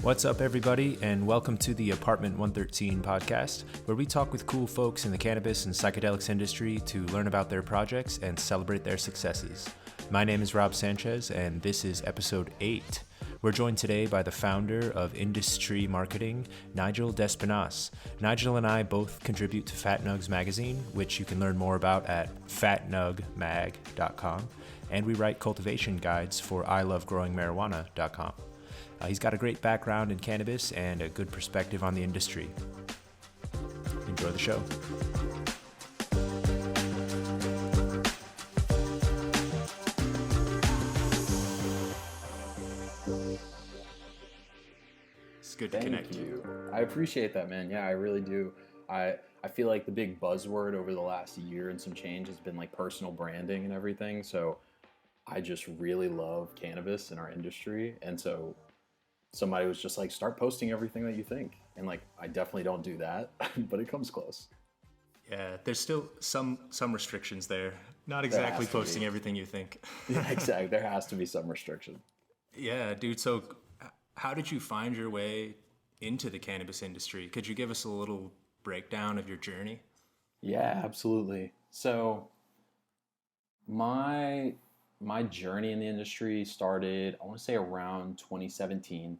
What's up, everybody, and welcome to the Apartment 113 podcast, where we talk with cool folks in the cannabis and psychedelics industry to learn about their projects and celebrate their successes. My name is Rob Sanchez, and this is episode 8. We're joined today by the founder of Industree Marketing, Nigel Despinasse. Nigel and I both contribute to Fat Nugs Magazine, which you can learn more about at fatnugmag.com, and we write cultivation guides for ilovegrowingmarijuana.com. He's got a great background in cannabis and a good perspective on the industry. Enjoy the show. It's good to connect. Thank you. I appreciate that, man. Yeah, I really do. I feel like the big buzzword over the last year and some change has been like personal branding and everything. So I just really love cannabis in our industry. And so somebody was just like, start posting everything that you think. And like, I definitely don't do that, but it comes close. Yeah, there's still some restrictions there. Not exactly posting everything you think. Yeah, exactly. There has to be some restriction. Yeah, dude. So how did you find your way into the cannabis industry? Could you give us a little breakdown of your journey? Yeah, absolutely. So my journey in the industry started, I want to say around 2017.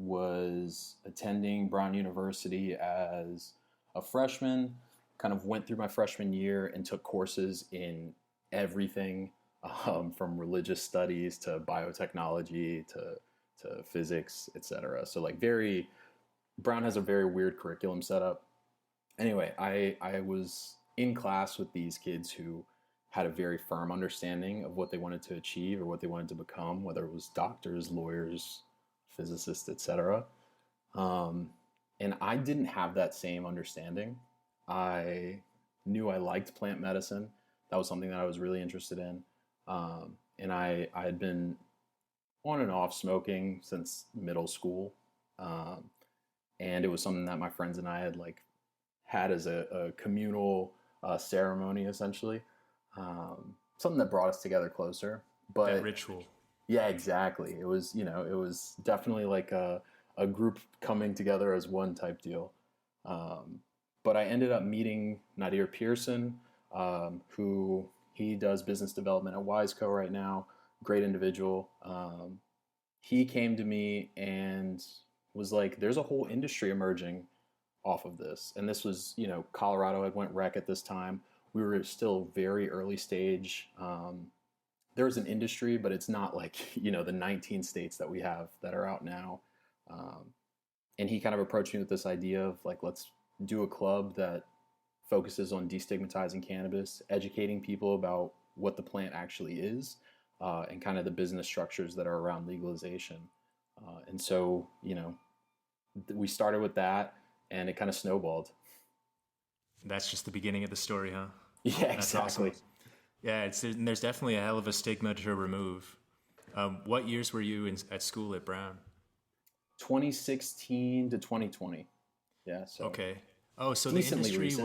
Was attending Brown University as a freshman, kind of went through my freshman year and took courses in everything, from religious studies to biotechnology to physics, etc. So like Brown has a very weird curriculum setup. Anyway, I was in class with these kids who had a very firm understanding of what they wanted to achieve or what they wanted to become, whether it was doctors, lawyers, physicists, etc. And I didn't have that same understanding. I knew I liked plant medicine. That was something that I was really interested in. And I had been on and off smoking since middle school. And it was something that my friends and I had as a communal ceremony, essentially. Something that brought us together closer. But that ritual. Yeah, exactly. It was definitely like a group coming together as one type deal. But I ended up meeting Nadir Pearson, who he does business development at Wiseco right now. Great individual. He came to me and was like, there's a whole industry emerging off of this. And this was, Colorado had went rec at this time. We were still very early stage. There was an industry, but it's not like, the 19 states that we have that are out now. And he kind of approached me with this idea of like, let's do a club that focuses on destigmatizing cannabis, educating people about what the plant actually is, and kind of the business structures that are around legalization. And so, we started with that and it kind of snowballed. That's just the beginning of the story, huh? Yeah, That's exactly. Awesome. Yeah, there's definitely a hell of a stigma to remove. What years were you at school at Brown? 2016 to 2020. Yeah. So okay. Oh, so the industry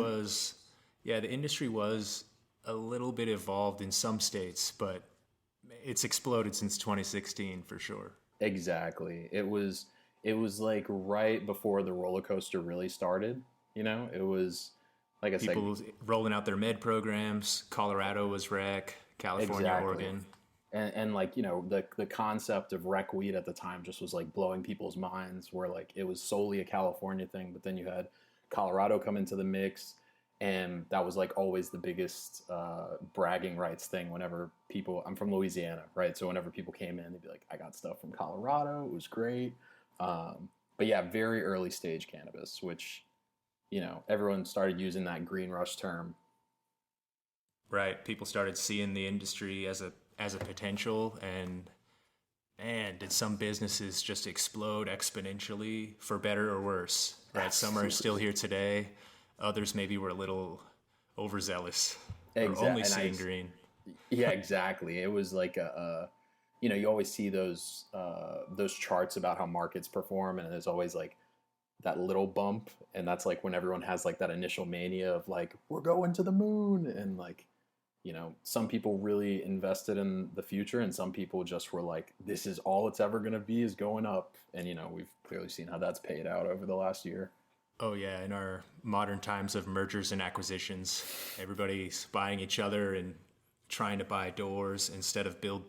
was a little bit evolved in some states, but it's exploded since 2016 for sure. Exactly. It was like right before the roller coaster really started. It was. Like I said, people rolling out their med programs. Colorado was rec, California, exactly. Oregon. And like, the concept of rec weed at the time just was like blowing people's minds, where like it was solely a California thing, but then you had Colorado come into the mix, and that was like always the biggest bragging rights thing whenever I'm from Louisiana, right? So whenever people came in, they'd be like, I got stuff from Colorado, it was great. But yeah, very early stage cannabis, which everyone started using that green rush term. Right. People started seeing the industry as a potential, and man, did some businesses just explode exponentially, for better or worse. Right. Some are still here today. Others maybe were a little overzealous. Exactly. Or only seeing green. Yeah, exactly. It was like you always see those charts about how markets perform, and there's always like that little bump, and that's like when everyone has like that initial mania of like, we're going to the moon, and like some people really invested in the future, and some people just were like, this is all it's ever going to be, is going up. And, we've clearly seen how that's paid out over the last year. Oh yeah, in our modern times of mergers and acquisitions, everybody's buying each other and trying to buy doors instead of build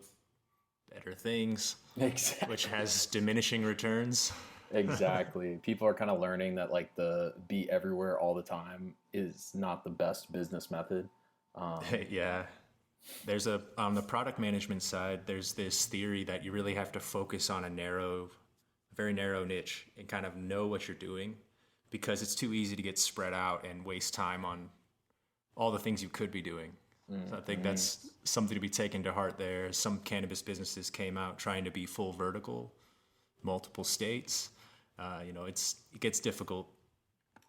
better things, Exactly. which has diminishing returns. Exactly. People are kind of learning that like the be everywhere all the time is not the best business method. Yeah. On the product management side, there's this theory that you really have to focus on a very narrow niche and kind of know what you're doing, because it's too easy to get spread out and waste time on all the things you could be doing. So I think that's something to be taken to heart there. Some cannabis businesses came out trying to be full vertical, multiple states. It gets difficult.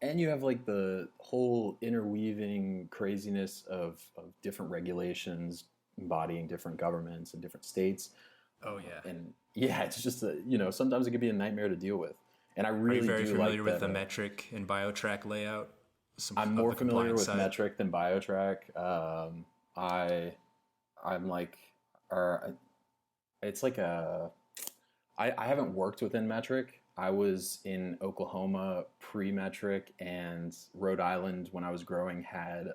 And you have like the whole interweaving craziness of different regulations embodying different governments and different states. Oh yeah. And yeah, it's just, sometimes it can be a nightmare to deal with. And I Are really you very do familiar like with that, the metric and BioTrack layout? I'm more familiar with metric than BioTrack. I'm like, it's like I haven't worked within metric. I was in Oklahoma pre-metric, and Rhode Island, when I was growing, had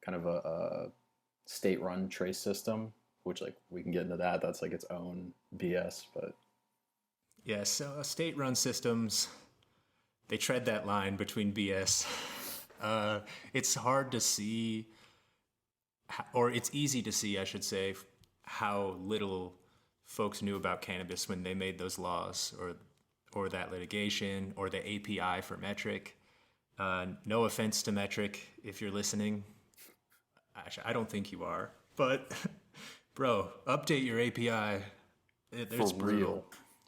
kind of a state-run trace system, which like we can get into that. That's like its own BS, but yeah. So state-run systems, they tread that line between BS. It's hard to see, or it's easy to see, I should say, how little folks knew about cannabis when they made those laws, or that litigation, or the API for metric. No offense to metric if you're listening. Actually, I don't think you are, but bro, update your API. It's brutal.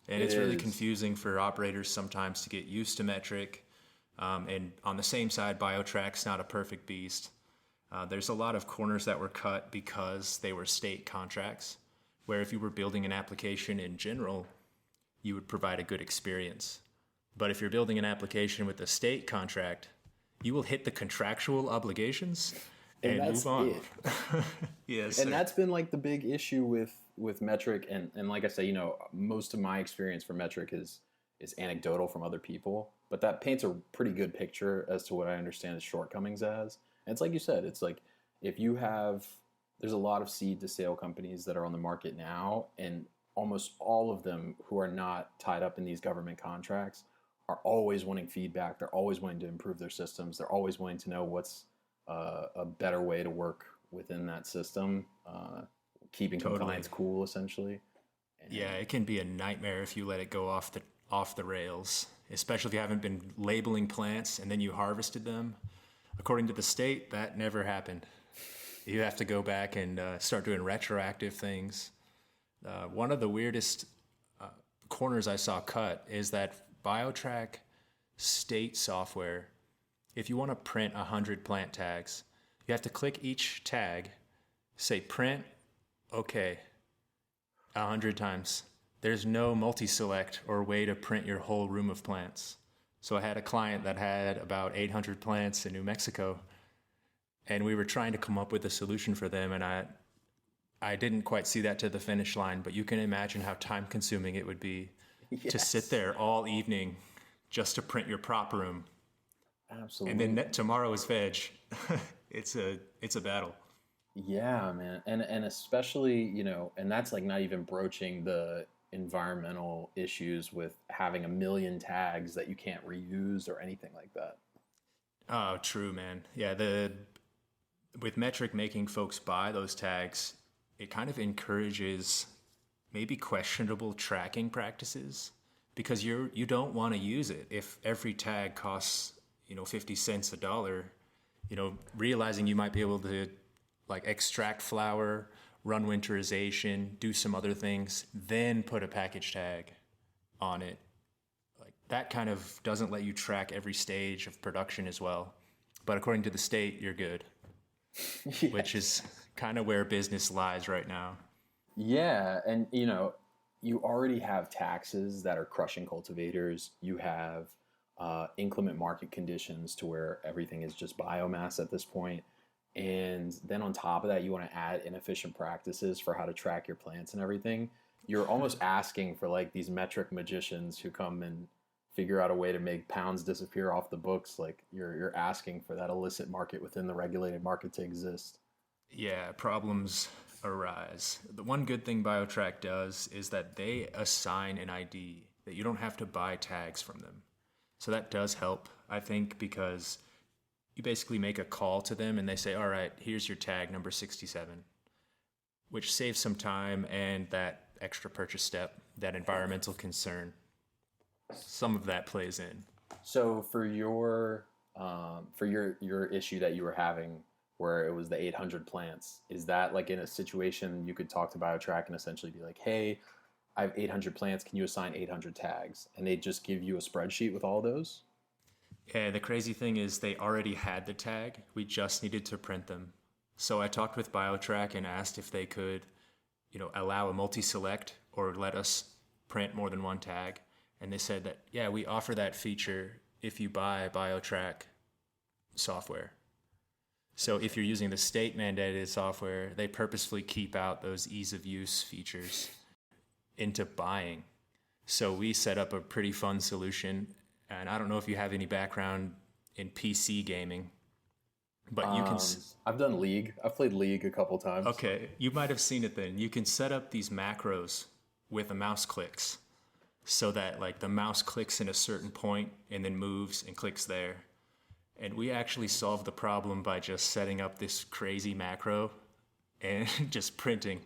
And it's really confusing for operators sometimes to get used to metric. And on the same side, BioTrack's not a perfect beast. There's a lot of corners that were cut because they were state contracts, where if you were building an application in general, you would provide a good experience. But if you're building an application with a state contract, you will hit the contractual obligations and move on. Yes, and that's been like the big issue with metric. And like I say, most of my experience for metric is anecdotal from other people, but that paints a pretty good picture as to what I understand its shortcomings as. And it's like you said, it's like there's a lot of seed to sale companies that are on the market now, and almost all of them who are not tied up in these government contracts are always wanting feedback. They're always wanting to improve their systems. They're always wanting to know what's a better way to work within that system, keeping compliance cool, essentially. And yeah, it can be a nightmare if you let it go off the rails, especially if you haven't been labeling plants and then you harvested them. According to the state, that never happened. You have to go back and start doing retroactive things. One of the weirdest corners I saw cut is that BioTrack state software, if you want to print 100 plant tags, you have to click each tag, say print, okay, 100 times. There's no multi-select or way to print your whole room of plants. So I had a client that had about 800 plants in New Mexico, and we were trying to come up with a solution for them, and I didn't quite see that to the finish line, but you can imagine how time-consuming it would be to sit there all evening just to print your prop room. Absolutely. And then tomorrow is veg. It's a battle. Yeah, man. And especially, and that's like not even broaching the environmental issues with having 1 million tags that you can't reuse or anything like that. Oh, true, man. Yeah, with metric making folks buy those tags, it kind of encourages maybe questionable tracking practices, because you don't want to use it if every tag costs 50 cents a dollar. Realizing you might be able to like extract flower, run winterization, do some other things, then put a package tag on it. Like that kind of doesn't let you track every stage of production as well. But according to the state, you're good. Yes. Which is kind of where business lies right now. Yeah, and you already have taxes that are crushing cultivators. You have inclement market conditions to where everything is just biomass at this point. And then on top of that, you want to add inefficient practices for how to track your plants and everything. You're almost asking for like these metric magicians who come and figure out a way to make pounds disappear off the books. Like you're asking for that illicit market within the regulated market to exist. Yeah, problems arise. The one good thing BioTrack does is that they assign an ID that you don't have to buy tags from them. So that does help, I think, because you basically make a call to them and they say, all right, here's your tag number 67, which saves some time and that extra purchase step, that environmental concern. Some of that plays in. So for your issue that you were having where it was the 800 plants, is that like in a situation you could talk to BioTrack and essentially be like, hey, I have 800 plants, can you assign 800 tags? And they just give you a spreadsheet with all those? Yeah, the crazy thing is they already had the tag. We just needed to print them. So I talked with BioTrack and asked if they could, allow a multi-select or let us print more than one tag. And they said that, yeah, we offer that feature if you buy BioTrack software. So if you're using the state mandated software, they purposefully keep out those ease of use features into buying. So we set up a pretty fun solution. And I don't know if you have any background in PC gaming, but you can... I've done League. I've played League a couple times. Okay, you might have seen it then. You can set up these macros with the mouse clicks so that like the mouse clicks in a certain point and then moves and clicks there. And we actually solved the problem by just setting up this crazy macro and just printing.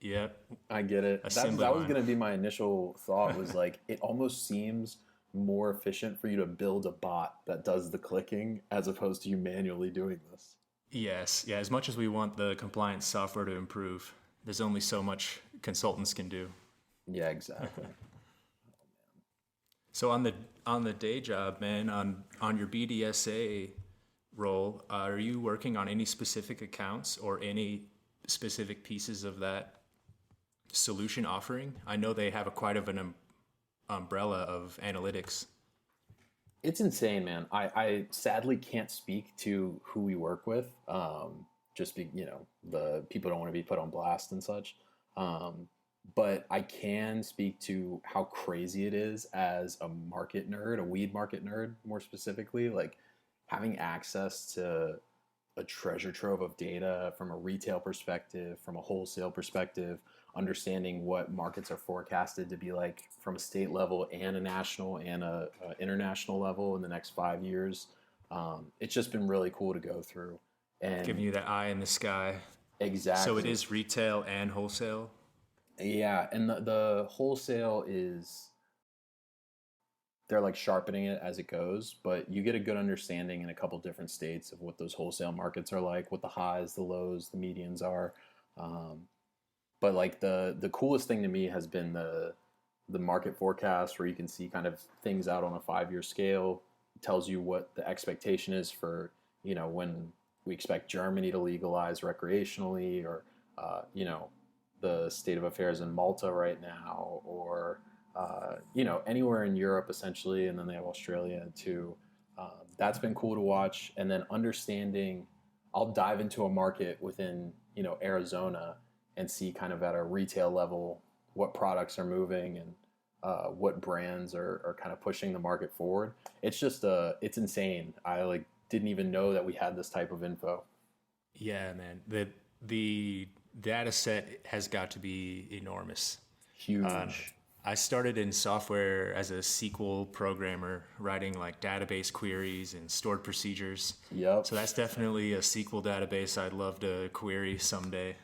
Yep. I get it. That was going to be my initial thought was like, it almost seems more efficient for you to build a bot that does the clicking as opposed to you manually doing this. Yes. Yeah. As much as we want the compliance software to improve, there's only so much consultants can do. Yeah, exactly. So on the day job, man, on your BDSA role, are you working on any specific accounts or any specific pieces of that solution offering? I know they have quite of an umbrella of analytics. It's insane, man. I sadly can't speak to who we work with. The people don't want to be put on blast and such. But I can speak to how crazy it is as a market nerd, a weed market nerd, more specifically, like having access to a treasure trove of data from a retail perspective, from a wholesale perspective, understanding what markets are forecasted to be like from a state level and a national and a international level in the next 5 years. It's just been really cool to go through. And giving you that eye in the sky. Exactly. So it is retail and wholesale? Yeah, and the wholesale is, they're like sharpening it as it goes, but you get a good understanding in a couple different states of what those wholesale markets are like, what the highs, the lows, the medians are. But like the coolest thing to me has been the market forecast, where you can see kind of things out on a 5-year scale. It tells you what the expectation is for, when we expect Germany to legalize recreationally, or, the state of affairs in Malta right now, or anywhere in Europe essentially, and then they have Australia too. That's been cool to watch. And then understanding, I'll dive into a market within Arizona and see kind of at a retail level what products are moving and what brands are kind of pushing the market forward. It's just it's insane. I didn't even know that we had this type of info. Yeah, man. The data set has got to be enormous. Huge. I started in software as a SQL programmer, writing like database queries and stored procedures. Yep. So that's definitely a SQL database I'd love to query someday.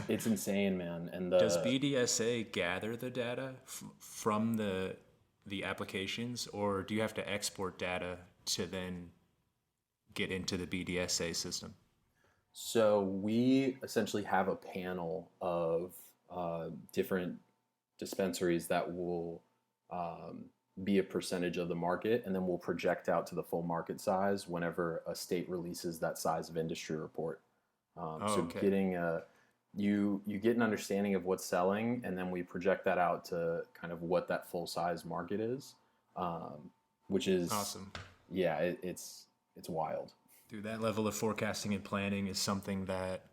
It's insane, man. And does BDSA gather the data from the applications, or do you have to export data to then get into the BDSA system? So we essentially have a panel of different dispensaries that will be a percentage of the market, and then we'll project out to the full market size whenever a state releases that size of industry report. Getting you get an understanding of what's selling, and then we project that out to kind of what that full size market is, which is awesome. Yeah, it's wild. Dude, that level of forecasting and planning is something that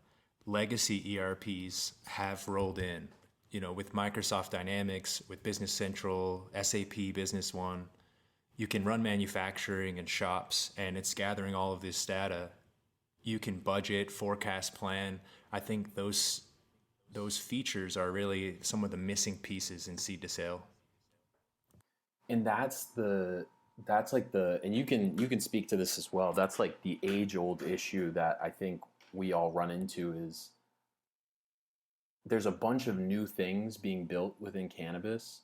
legacy ERPs have rolled in. You know, with Microsoft Dynamics, with Business Central, SAP Business One, you can run manufacturing and shops, and it's gathering all of this data. You can budget, forecast, plan. I think those features are really some of the missing pieces in seed to sale. And and you can speak to this as well. That's like the age old issue that I think we all run into is there's a bunch of new things being built within cannabis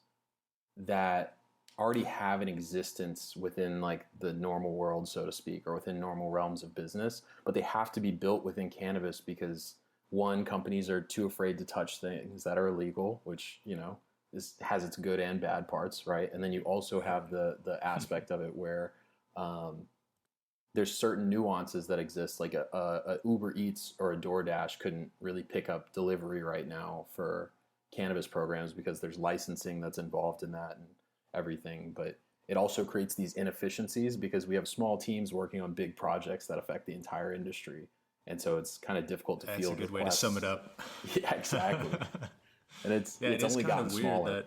that already have an existence within like the normal world, so to speak, or within normal realms of business, but they have to be built within cannabis because one, companies are too afraid to touch things that are illegal, which, has its good and bad parts, right? And then you also have the aspect of it where there's certain nuances that exist, like a Uber Eats or a DoorDash couldn't really pick up delivery right now for cannabis programs because there's licensing that's involved in that and everything. But it also creates these inefficiencies because we have small teams working on big projects that affect the entire industry. And so it's kind of difficult to That's field a good requests. way to sum it up. Yeah, exactly. And it's it only gotten weird smaller.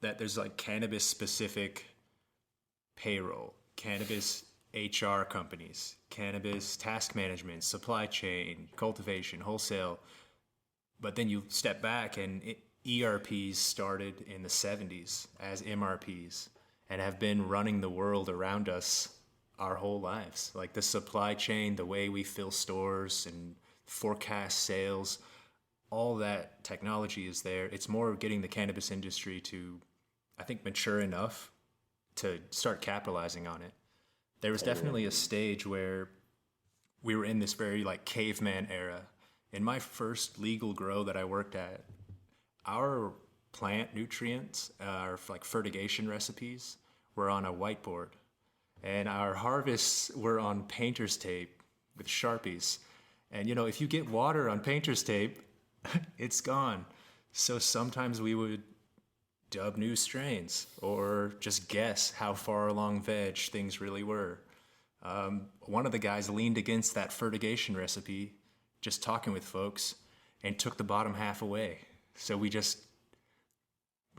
that there's like cannabis specific payroll, cannabis HR companies, cannabis task management, supply chain, cultivation, wholesale. But then you step back and ERPs started in the 70s as MRPs and have been running the world around us our whole lives. Like the supply chain, the way we fill stores and forecast sales, all that technology is there. It's more getting the cannabis industry to, I think, mature enough to start capitalizing on it. There was definitely a stage where we were in this very like caveman era. In my first legal grow that I worked at, our plant nutrients, our like fertigation recipes were on a whiteboard, and our harvests were on painter's tape with Sharpies. And if you get water on painter's tape, it's gone. So sometimes we would dub new strains or just guess how far along veg things really were. One of the guys leaned against that fertigation recipe, just talking with folks, and took the bottom half away. So we just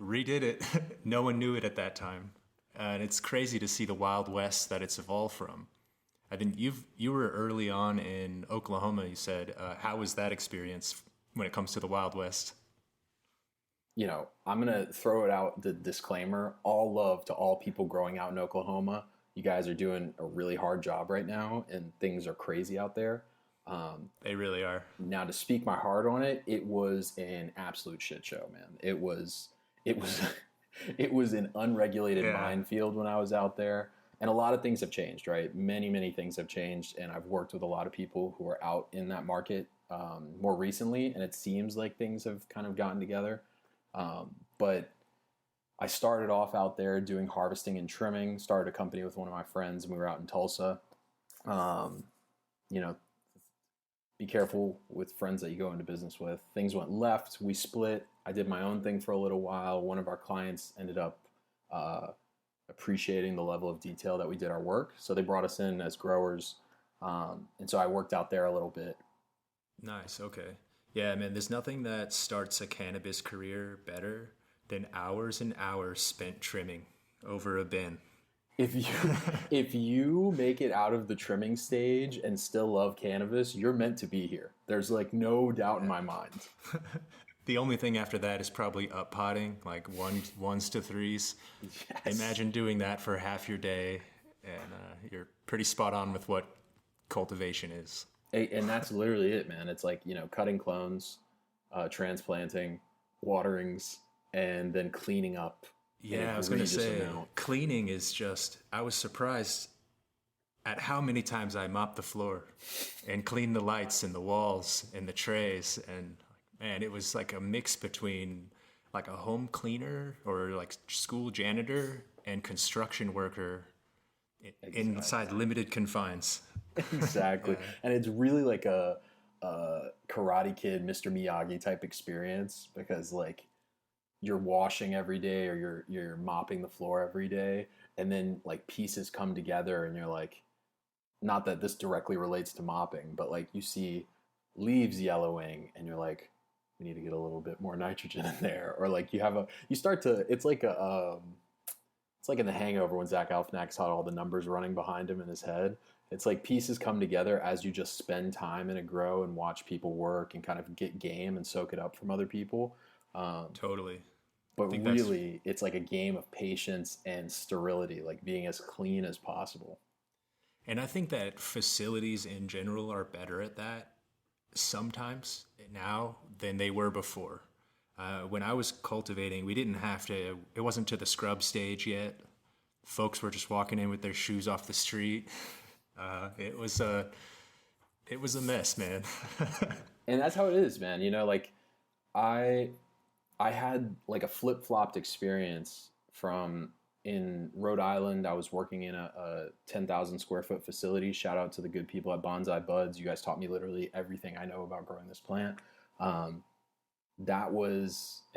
redid it. No one knew it at that time. And it's crazy to see the Wild West that it's evolved from. I think you were early on in Oklahoma, you said. How was that experience when it comes to the Wild West? I'm going to throw it out, the disclaimer, all love to all people growing out in Oklahoma. You guys are doing a really hard job right now, and things are crazy out there. They really are. Now, to speak my heart on it, it was an absolute shit show, man. It was it was an unregulated minefield when I was out there. And a lot of things have changed, right? Many, many things have changed. And I've worked with a lot of people who are out in that market more recently. And it seems like things have kind of gotten together. But I started off out there doing harvesting and trimming, started a company with one of my friends, and we were out in Tulsa. Be careful with friends that you go into business with. Things went left. We split. I did my own thing for a little while. One of our clients ended up appreciating the level of detail that we did our work. So they brought us in as growers. And so I worked out there a little bit. Nice. Okay. Yeah, man, there's nothing that starts a cannabis career better than hours and hours spent trimming over a bin. If you make it out of the trimming stage and still love cannabis, you're meant to be here. There's like no doubt in my mind. The only thing after that is probably up potting, like ones to threes. Yes. Imagine doing that for half your day, and you're pretty spot on with what cultivation is. And that's literally it, man. It's like, cutting clones, transplanting, waterings, and then cleaning up. Yeah, I was going to say, cleaning is just, I was surprised at how many times I mopped the floor and cleaned the lights and the walls and the trays. And man, it was like a mix between like a home cleaner or like school janitor and construction worker inside limited confines. Exactly. And it's really like a Karate Kid, Mr. Miyagi type experience, because like you're washing every day or you're mopping the floor every day, and then like pieces come together and you're like, not that this directly relates to mopping, but like you see leaves yellowing and you're like, we need to get a little bit more nitrogen in there. Or like you start to, it's like in The Hangover when Zach Galifianakis had all the numbers running behind him in his head. It's like pieces come together as you just spend time in a grow and watch people work and kind of get game and soak it up from other people. Totally. But really, it's like a game of patience and sterility, like being as clean as possible. And I think that facilities in general are better at that sometimes now than they were before. When I was cultivating, we didn't have to, it wasn't to the scrub stage yet. Folks were just walking in with their shoes off the street. It was a mess, man. And that's how it is, man. You know, like I had like a flip-flopped experience from in Rhode Island. I was working in a 10,000 square foot facility. Shout out to the good people at Bonsai Buds. You guys taught me literally everything I know about growing this plant.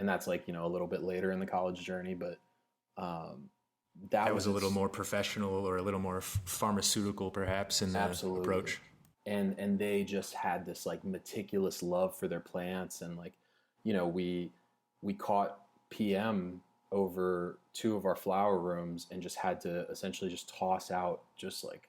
That's like, you know, a little bit later in the college journey, but that was a little more professional or a little more pharmaceutical perhaps in the approach. And they just had this like meticulous love for their plants. And like, you know, we caught PM over 2 of our flower rooms and just had to essentially just toss out just like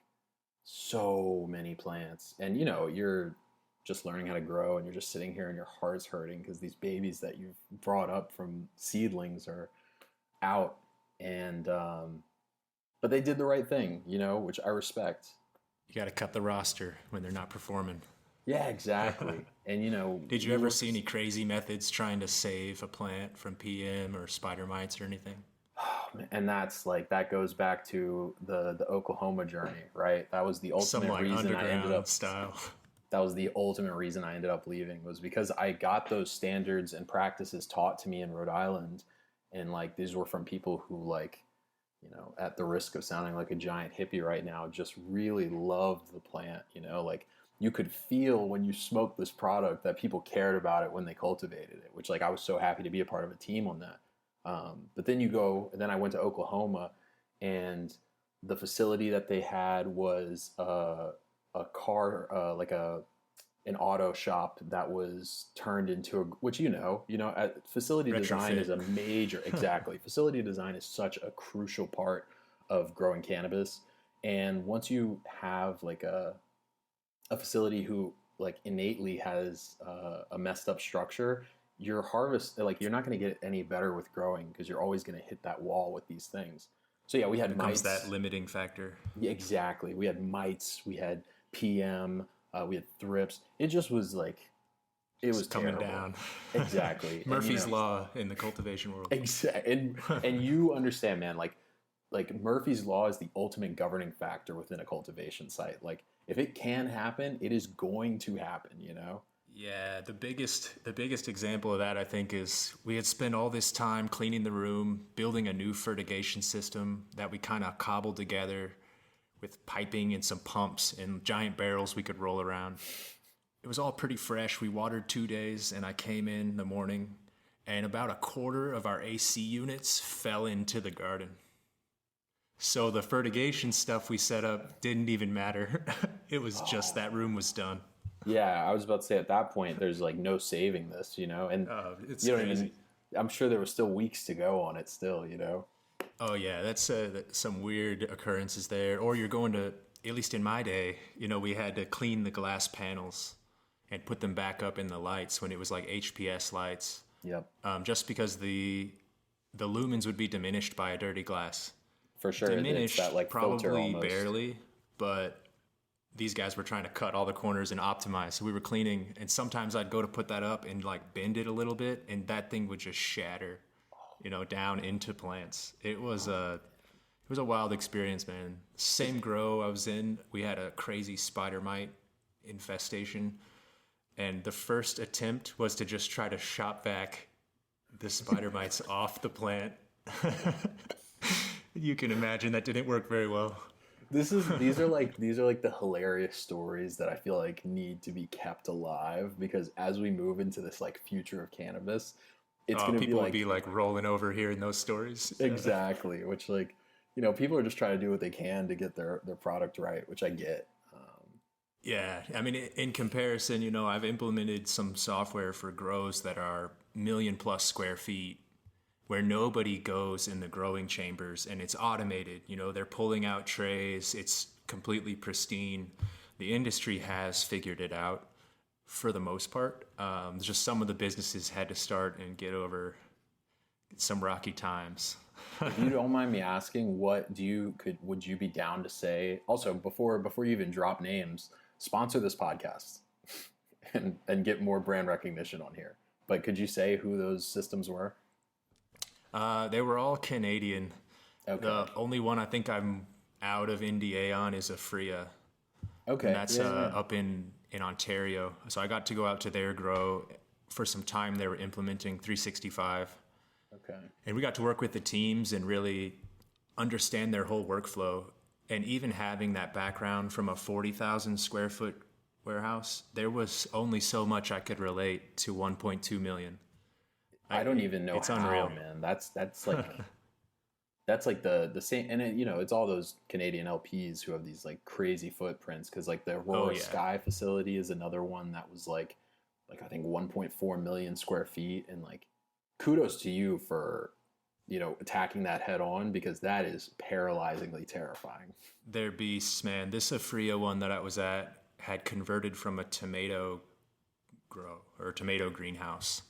so many plants. And, you know, you're just learning how to grow and you're just sitting here and your heart's hurting because these babies that you've brought up from seedlings are out. And, but they did the right thing, you know, which I respect. You got to cut the roster when they're not performing. Yeah, exactly. And, you know, did you ever see any crazy methods trying to save a plant from PM or spider mites or anything? And that's like, that goes back to the Oklahoma journey, right? That was the ultimate reason I ended up style. That was the ultimate reason I ended up leaving, was because I got those standards and practices taught to me in Rhode Island. And like, these were from people who, like, you know, at the risk of sounding like a giant hippie right now, just really loved the plant. You know, like you could feel when you smoked this product that people cared about it when they cultivated it, which like I was so happy to be a part of a team on that. But then then I went to Oklahoma, and the facility that they had was a car, like an auto shop that was turned into which, you know, facility design is a major, exactly. Facility design is such a crucial part of growing cannabis. And once you have like a facility who like innately has a messed up structure, your harvest, like you're not going to get any better with growing because you're always going to hit that wall with these things. So yeah, we had mites. That limiting factor. Yeah, exactly. We had mites, we had PM, we had thrips. It just was like, it was coming terrible. Down. Exactly. Murphy's Law in the cultivation world. Exactly. And you understand, man, like Murphy's Law is the ultimate governing factor within a cultivation site. Like if it can happen, it is going to happen, you know? Yeah, the biggest example of that, I think, is we had spent all this time cleaning the room, building a new fertigation system that we kind of cobbled together with piping and some pumps and giant barrels we could roll around. It was all pretty fresh. We watered 2 days, and I came in the morning, and about a quarter of our AC units fell into the garden. So the fertigation stuff we set up didn't even matter. It was just that room was done. Yeah, I was about to say at that point, there's like no saving this, you know? And it's you don't crazy. I'm sure there were still weeks to go on it still, you know? Oh yeah, that's some weird occurrences there. Or you're going to, at least in my day, you know, we had to clean the glass panels and put them back up in the lights when it was like HPS lights. Yep. Just because the lumens would be diminished by a dirty glass. For sure. Diminished, it's that, like, probably barely, but these guys were trying to cut all the corners and optimize. So we were cleaning, and sometimes I'd go to put that up and like bend it a little bit, and that thing would just shatter, you know, down into plants. It was a wild experience, man. Same grow I was in, we had a crazy spider mite infestation, and the first attempt was to just try to shop vac the spider mites off the plant. You can imagine that didn't work very well. These are like the hilarious stories that I feel like need to be kept alive, because as we move into this like future of cannabis, it's going to people will be like rolling over hearing those stories. Exactly. Which, like, you know, people are just trying to do what they can to get their product right, which I get. Yeah, I mean, in comparison, I've implemented some software for grows that are million plus square feet where nobody goes in the growing chambers and it's automated. They're pulling out trays, it's completely pristine. The industry has figured it out for the most part. Just some of the businesses had to start and get over some rocky times. If you don't mind me asking, would you be down to say, also before you even drop names, sponsor this podcast and get more brand recognition on here. But could you say who those systems were? They were all Canadian. Okay. The only one I think I'm out of NDA on is Afria. Okay. And that's up in Ontario. So I got to go out to their grow for some time. They were implementing 365. Okay. And we got to work with the teams and really understand their whole workflow. And even having that background from a 40,000 square foot warehouse, there was only so much I could relate to 1.2 million. I don't even know it's how, unreal, man. That's like that's like the same, and it's all those Canadian LPs who have these like crazy footprints, because like the Aurora Sky facility is another one that was like I think 1.4 million square feet, and like kudos to you for attacking that head on, because that is paralyzingly terrifying. They're beasts, man. This Afria one that I was at had converted from a tomato grow or tomato greenhouse.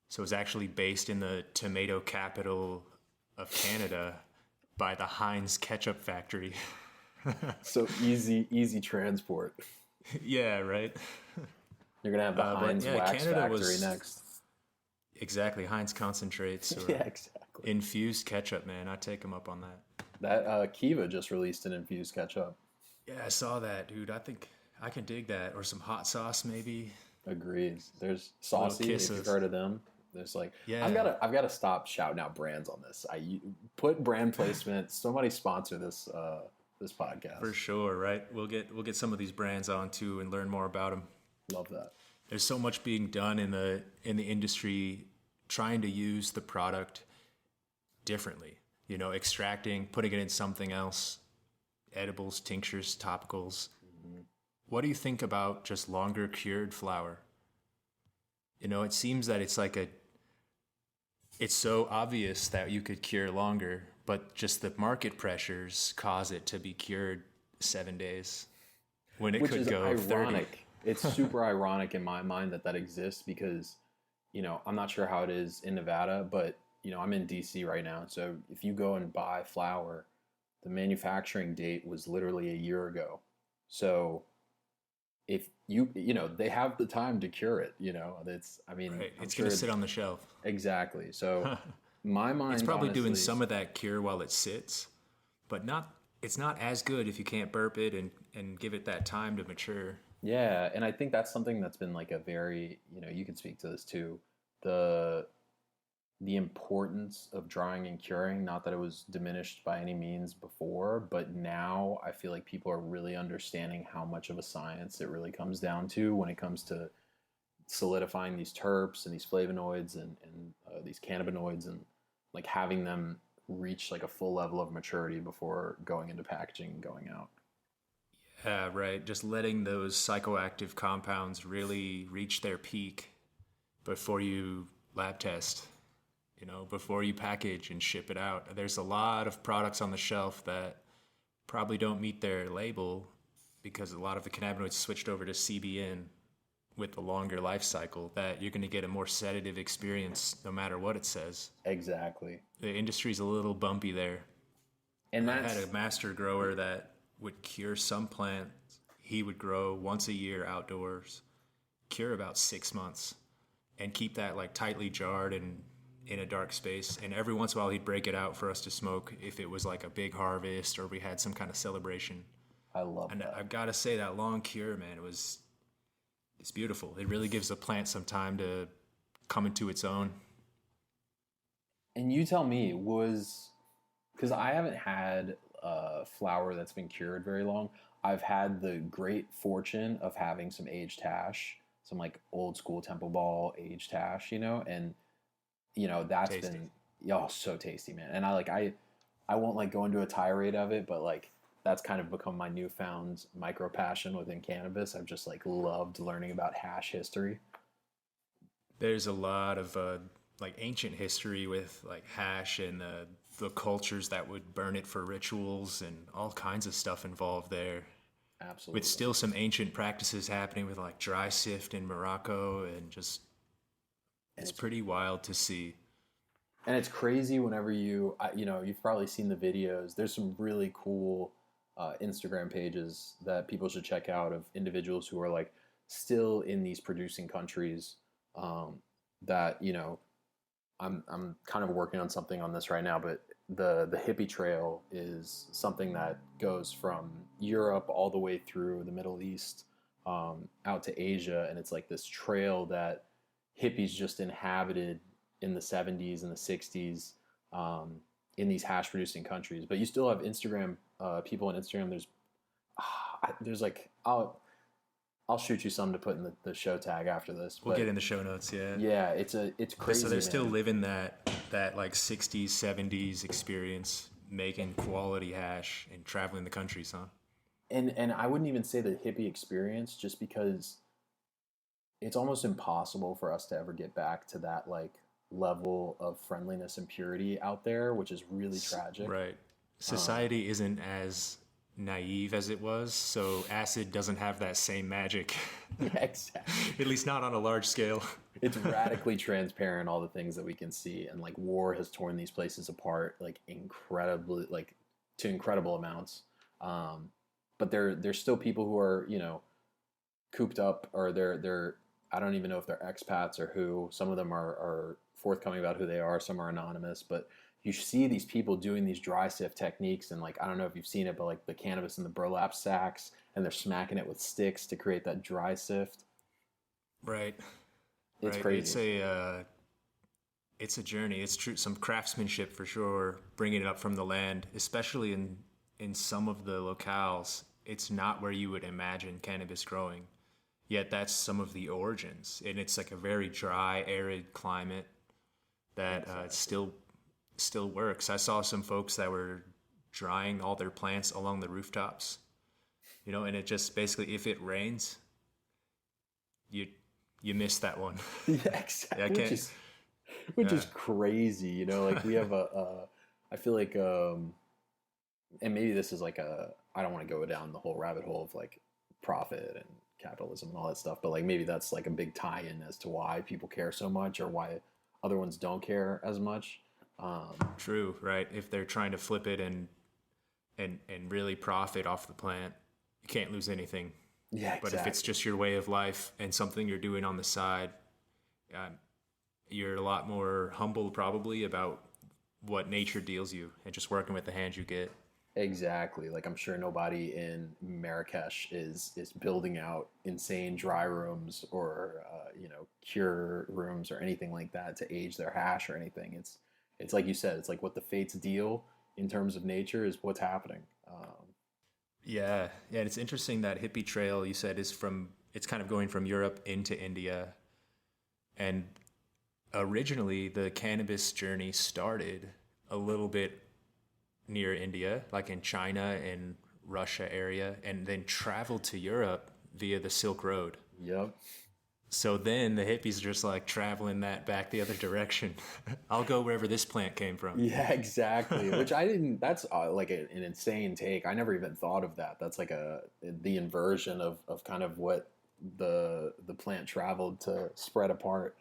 So it was actually based in the tomato capital of Canada by the Heinz ketchup factory. So easy transport. Yeah, right. You're going to have the Heinz wax Canada factory next. Exactly, Heinz concentrates. Or yeah, exactly. Infused ketchup, man. I take them up on that. That Kiva just released an infused ketchup. Yeah, I saw that, dude. I think I can dig that. Or some hot sauce, maybe. Agrees. There's Saucy, if you've heard of them. There's like, yeah. I've got to stop shouting out brands on this. I put brand placement. Somebody sponsor this this podcast for sure. Right, we'll get some of these brands on too and learn more about them. Love that. There's so much being done in the industry, trying to use the product differently. Extracting, putting it in something else, edibles, tinctures, topicals. Mm-hmm. What do you think about just longer cured flower? It seems that it's so obvious that you could cure longer, but just the market pressures cause it to be cured 7 days when it could go ironic. 30. It's super ironic in my mind that exists, because, I'm not sure how it is in Nevada, but, I'm in DC right now. So if you go and buy flower, the manufacturing date was literally a year ago. So if they have the time to cure it, it's going to sit on the shelf. Exactly. So my mind, it's probably doing some of that cure while it sits, but it's not as good if you can't burp it and give it that time to mature. Yeah. And I think that's something that's been like a very, you can speak to this too. The importance of drying and curing, not that it was diminished by any means before, but now I feel like people are really understanding how much of a science it really comes down to when it comes to solidifying these terps and these flavonoids and these cannabinoids, and like having them reach like a full level of maturity before going into packaging and going out. Yeah, right. Just letting those psychoactive compounds really reach their peak before you lab test. Before you package and ship it out. There's a lot of products on the shelf that probably don't meet their label because a lot of the cannabinoids switched over to CBN with the longer life cycle, that you're going to get a more sedative experience no matter what it says. Exactly. The industry's a little bumpy there. And I had a master grower that would cure some plants. He would grow once a year outdoors, cure about 6 months, and keep that like tightly jarred and in a dark space, and every once in a while he'd break it out for us to smoke if it was like a big harvest or we had some kind of celebration. I love that. I've got to say, that long cure, man, it's beautiful. It really gives the plant some time to come into its own. And you tell me, because I haven't had flower that's been cured very long. I've had the great fortune of having some aged hash, some like old school Temple Ball aged hash, and that's tasty. Been so tasty, man. And I won't like go into a tirade of it, but like that's kind of become my newfound micro passion within cannabis. I've just like loved learning about hash history. There's a lot of like ancient history with like hash and the cultures that would burn it for rituals and all kinds of stuff involved there. Absolutely. With still some ancient practices happening with like dry sift in Morocco, and just it's pretty wild to see. And it's crazy whenever you've probably seen the videos. There's some really cool Instagram pages that people should check out of individuals who are like still in these producing countries. That I'm kind of working on something on this right now, but the hippie trail is something that goes from Europe all the way through the Middle East, out to Asia, and it's like this trail that hippies just inhabited in the 70s and the 60s, in these hash producing countries. But you still have Instagram, people on Instagram. There's like, I'll shoot you some to put in the show tag after this. We'll get in the show notes. Yeah. Yeah. It's crazy. So they're still living that like 60s, 70s experience, making quality hash and traveling the countries, huh? And I wouldn't even say the hippie experience, just because it's almost impossible for us to ever get back to that like level of friendliness and purity out there, which is really tragic. Right. Society isn't as naive as it was, so acid doesn't have that same magic. Yeah, exactly. At least not on a large scale. It's radically transparent, all the things that we can see, and like war has torn these places apart like incredibly, like to incredible amounts. But there's still people who are cooped up, or they're I don't even know if they're expats or who. Some of them are forthcoming about who they are. Some are anonymous, but you see these people doing these dry sift techniques, and like, I don't know if you've seen it, but like the cannabis in the burlap sacks, and they're smacking it with sticks to create that dry sift. Right. It's crazy. It's a journey. It's true. Some craftsmanship for sure, bringing it up from the land, especially in some of the locales. It's not where you would imagine cannabis growing. Yet that's some of the origins. And it's like a very dry, arid climate that still works. I saw some folks that were drying all their plants along the rooftops, and it just basically, if it rains, you miss that one. Yeah, exactly. Which is crazy, like we have I feel like, and maybe this is like I don't want to go down the whole rabbit hole of like profit and capitalism and all that stuff, but like maybe that's like a big tie-in as to why people care so much, or why other ones don't care as much. True, right? If they're trying to flip it and really profit off the plant, you can't lose anything. Yeah, exactly. But if it's just your way of life and something you're doing on the side, you're a lot more humble probably about what nature deals you and just working with the hands you get. Exactly. Like, I'm sure nobody in Marrakesh is building out insane dry rooms or cure rooms or anything like that to age their hash or anything. It's like you said, it's like what the fates deal in terms of nature is what's happening. Yeah. It's interesting that hippie trail you said it's kind of going from Europe into India, and originally the cannabis journey started a little bit near India, like in China and Russia area, and then traveled to Europe via the Silk Road. Yep. So then the hippies are just like traveling that back the other direction. I'll go wherever this plant came from. Yeah, exactly. Which that's like an insane take. I never even thought of that. That's like the inversion of kind of what the plant traveled to spread apart,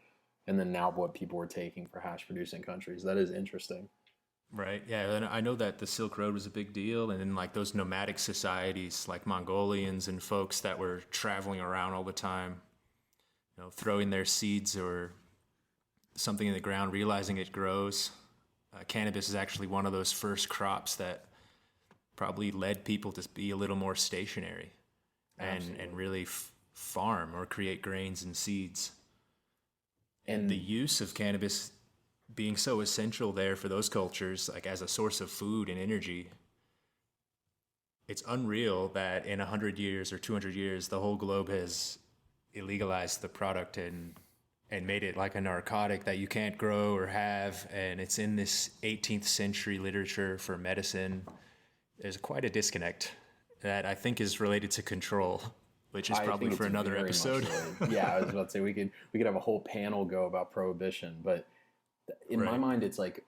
and then now what people were taking for hash producing countries. That is interesting. Right. Yeah. And I know that the Silk Road was a big deal. And then like those nomadic societies, like Mongolians and folks that were traveling around all the time, throwing their seeds or something in the ground, realizing it grows. Cannabis is actually one of those first crops that probably led people to be a little more stationary and really farm or create grains and seeds. And the use of cannabis being so essential there for those cultures, like as a source of food and energy, it's unreal that in 100 years or 200 years, the whole globe has illegalized the product and made it like a narcotic that you can't grow or have. And it's in this 18th century literature for medicine. there's quite a disconnect that I think is related to control, which is I probably think for it's another very much episode. yeah, I was about to say we could have a whole panel go about prohibition, but in my Right. mind, it's like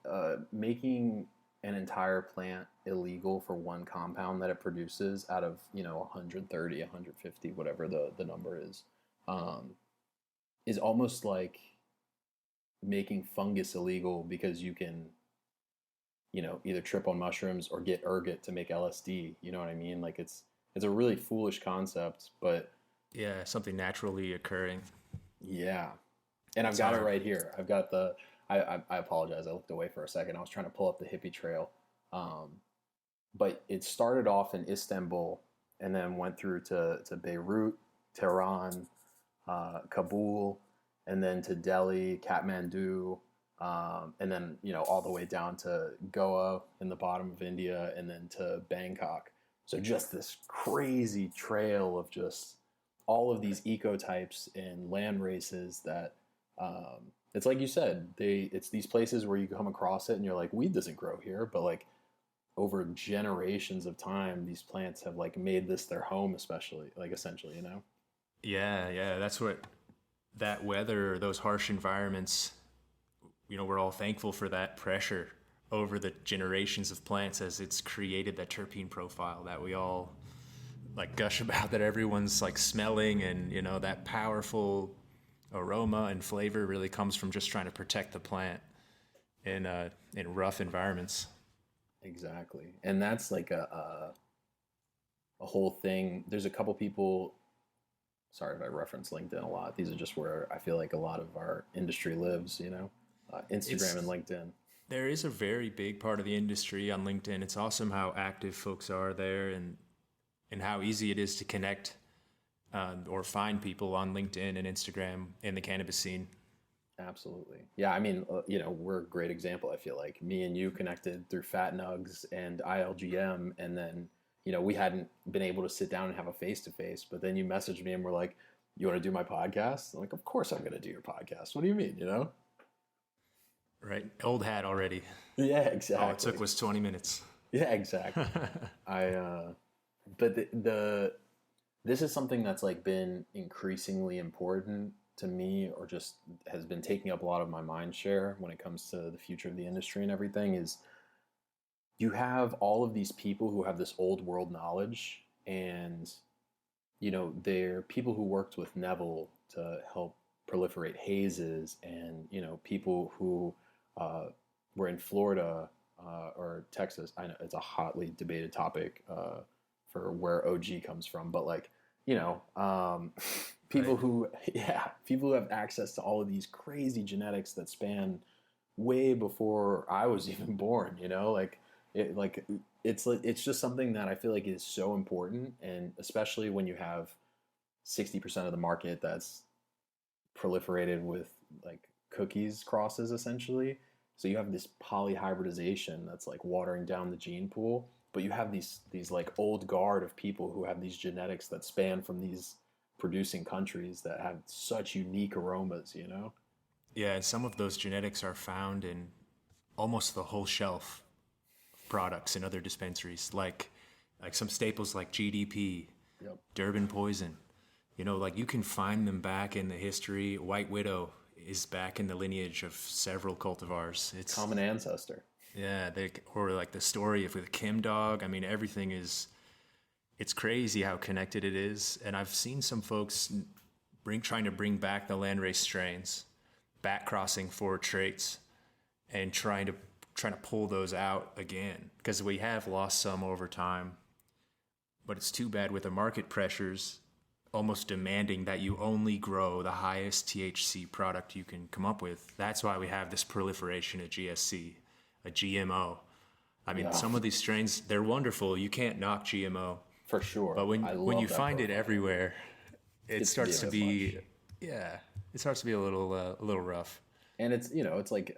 making an entire plant illegal for one compound that it produces out of 130, 150, whatever the number um, is almost like making fungus illegal because you can either trip on mushrooms or get ergot to make LSD. You know what I mean? Like it's a really foolish concept, but Yeah, something naturally occurring. yeah. And I've It's got it hard. right here. I've got the. I apologize. I looked away for a second. I was trying to pull up the hippie trail, um, but it started off in Istanbul and then went through to Beirut, Tehran, Kabul, and then to Delhi, Kathmandu, and then all the way down to Goa in the bottom of India, and then to Bangkok. So just this crazy trail of just all of these ecotypes and land races that it's like you said, it's these places where you come across it and you're like, weed doesn't grow here, but like over generations of time, these plants have like made this their home, especially like essentially, Yeah, yeah, that's what that weather, those harsh environments, we're all thankful for that pressure over the generations of plants as it's created that terpene profile that we all like gush about, that everyone's like smelling, and that powerful aroma and flavor really comes from just trying to protect the plant in rough environments. Exactly. And that's like a whole thing. There's a couple people, sorry if I reference LinkedIn a lot. These are just where I feel like a lot of our industry lives, Instagram and LinkedIn. There is a very big part of the industry on LinkedIn. It's awesome how active folks are there, and how easy it is to connect or find people on LinkedIn and Instagram in the cannabis scene. Absolutely. Yeah, I mean, we're a great example. I feel like me and you connected through Fat Nugs and ILGM, and then, we hadn't been able to sit down and have a face-to-face, but then you messaged me and were like, you want to do my podcast? I'm like, of course I'm going to do your podcast. What do you mean, Right? Old hat already. Yeah, exactly. All it took was 20 minutes. Yeah, exactly. But this is something that's like been increasingly important to me, or just has been taking up a lot of my mind share when it comes to the future of the industry and everything. Is you have all of these people who have this old world knowledge, and they're people who worked with Neville to help proliferate hazes, and people who were in Florida or Texas. I know it's a hotly debated topic for where OG comes from, but like people Right. who people who have access to all of these crazy genetics that span way before I was even born. It's just something that I feel like is so important, and especially when you have 60% of the market that's proliferated with like cookies crosses essentially. So you have this polyhybridization that's like watering down the gene pool, but you have these like old guard of people who have these genetics that span from these producing countries that have such unique aromas. Yeah, some of those genetics are found in almost the whole shelf of products in other dispensaries, like some staples like GDP, Yep. Durban poison. Like you can find them back in the history. White Widow is back in the lineage of several cultivars. It's Common ancestor. yeah, or like the story of with Kim Dog. I mean, everything is. It's crazy how connected it is, and I've seen some folks trying to bring back the landrace strains, back crossing for traits, and trying to pull those out again, because we have lost some over time. But it's too bad with the market pressures almost demanding that you only grow the highest THC product you can come up with. That's why we have this proliferation of GSC, a GMO. I mean, Yeah. some of these strains, they're wonderful. You can't knock GMO. For sure. But when I you love that find it profile. everywhere, it Gets starts to a bit be, much. yeah, it starts to be a little rough. And it's like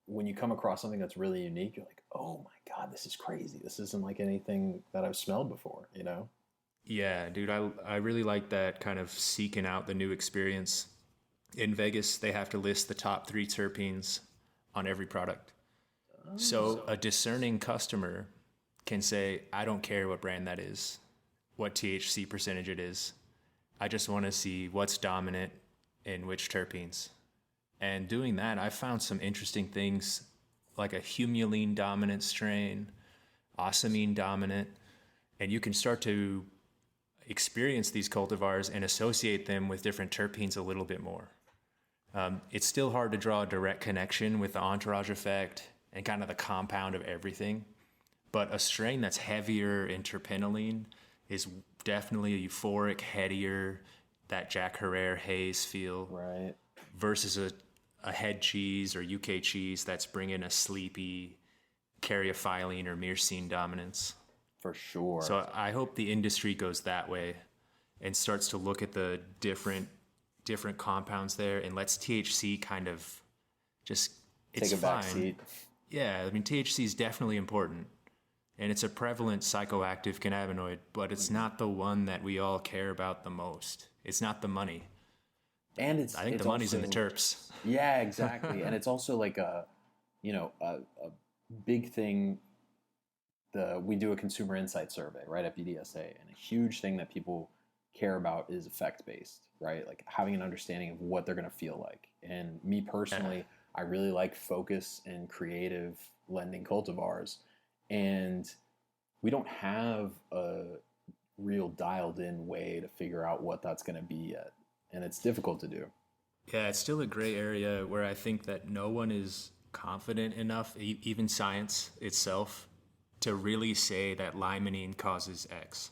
when you come across something that's really unique, you're like, oh my God, this is crazy. This isn't like anything that I've smelled before. Yeah, dude, I really like that kind of seeking out the new experience. In Vegas, they have to list the top 3 terpenes on every product. So a discerning customer can say, I don't care what brand that is, what THC percentage it is. I just want to see what's dominant in which terpenes. And doing that, I found some interesting things like a humulene dominant strain, ocimene dominant, and you can start to experience these cultivars and associate them with different terpenes a little bit more. It's still hard to draw a direct connection with the entourage effect and kind of the compound of everything, but a strain that's heavier in terpenoline is definitely a euphoric, headier, that Jack Herrera haze feel. Right. Versus a head cheese or UK cheese that's bringing a sleepy caryophyllene or myrcene dominance. For sure. So I hope the industry goes that way and starts to look at the different compounds there and lets THC kind of just, it's take a back seat. Yeah, I mean, THC is definitely important. And it's a prevalent psychoactive cannabinoid, but it's not the one that we all care about the most. It's not the money. And I think the money's also in the terps. Yeah, exactly. And it's also like a big thing. We do a consumer insight survey, right, at BDSA, and a huge thing that people care about is effect-based, right? Like having an understanding of what they're going to feel like. And me personally, I really like focus and creative lending cultivars. And we don't have a real dialed in way to figure out what that's going to be yet. And it's difficult to do. Yeah, it's still a gray area where I think that no one is confident enough, even science itself, to really say that limonene causes X,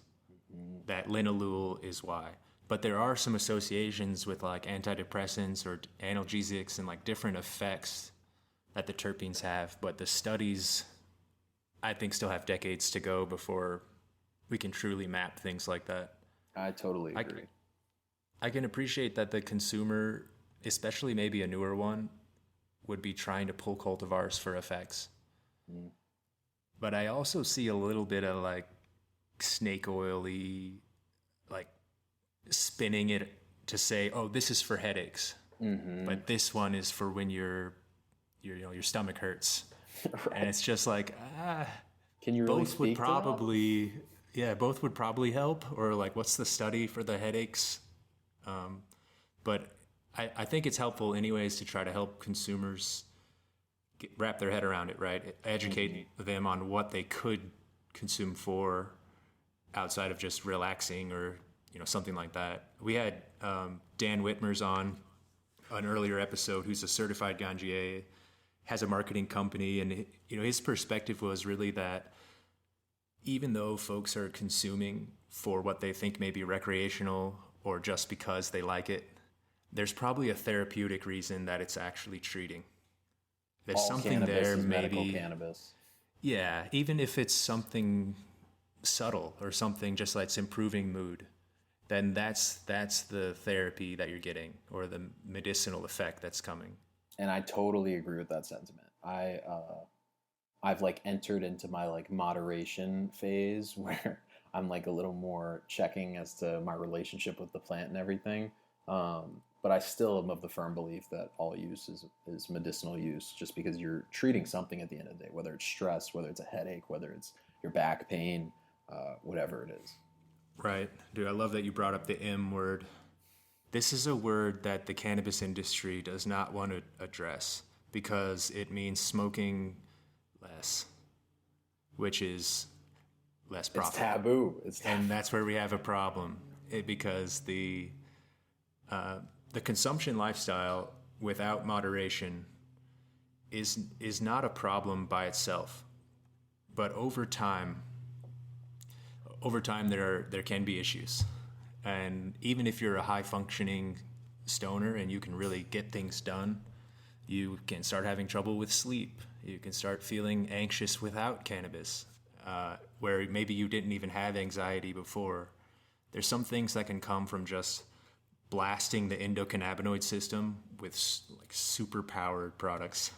that linalool is Y. But there are some associations with like antidepressants or analgesics and like different effects that the terpenes have. But the studies, I think, still have decades to go before we can truly map things like that. I totally agree. I can appreciate that the consumer, especially maybe a newer one, would be trying to pull cultivars for effects. But I also see a little bit of like snake oily, like spinning it to say, oh, this is for headaches, but this one is for when your stomach hurts. Right. And it's just like, can you really both would probably, both would probably help. Or like, what's the study for the headaches? But I think it's helpful anyways to try to help consumers wrap their head around it, right? Educate them on what they could consume for outside of just relaxing or, something like that. We had Dan Whitmer's on an earlier episode, who's a certified ganjier, has a marketing company, and his perspective was really that even though folks are consuming for what they think may be recreational or just because they like it, there's probably a therapeutic reason that it's actually treating. There's all something there, is maybe medical cannabis. Yeah, even if it's something subtle or something just like it's improving mood, then that's the therapy that you're getting, or the medicinal effect that's coming. And I totally agree with that sentiment. I've like entered into my like moderation phase where I'm like a little more checking as to my relationship with the plant and everything. But I still am of the firm belief that all use is medicinal use, just because you're treating something at the end of the day, whether it's stress, whether it's a headache, whether it's your back pain, whatever it is. Right. Dude, I love that you brought up the M word. This is a word that the cannabis industry does not want to address because it means smoking less, which is less profitable. It's taboo. And that's where we have a problem, because the consumption lifestyle without moderation is not a problem by itself. But over time there can be issues. And even if you're a high functioning stoner and you can really get things done, you can start having trouble with sleep. You can start feeling anxious without cannabis, where maybe you didn't even have anxiety before. There's some things that can come from just blasting the endocannabinoid system with like super powered products.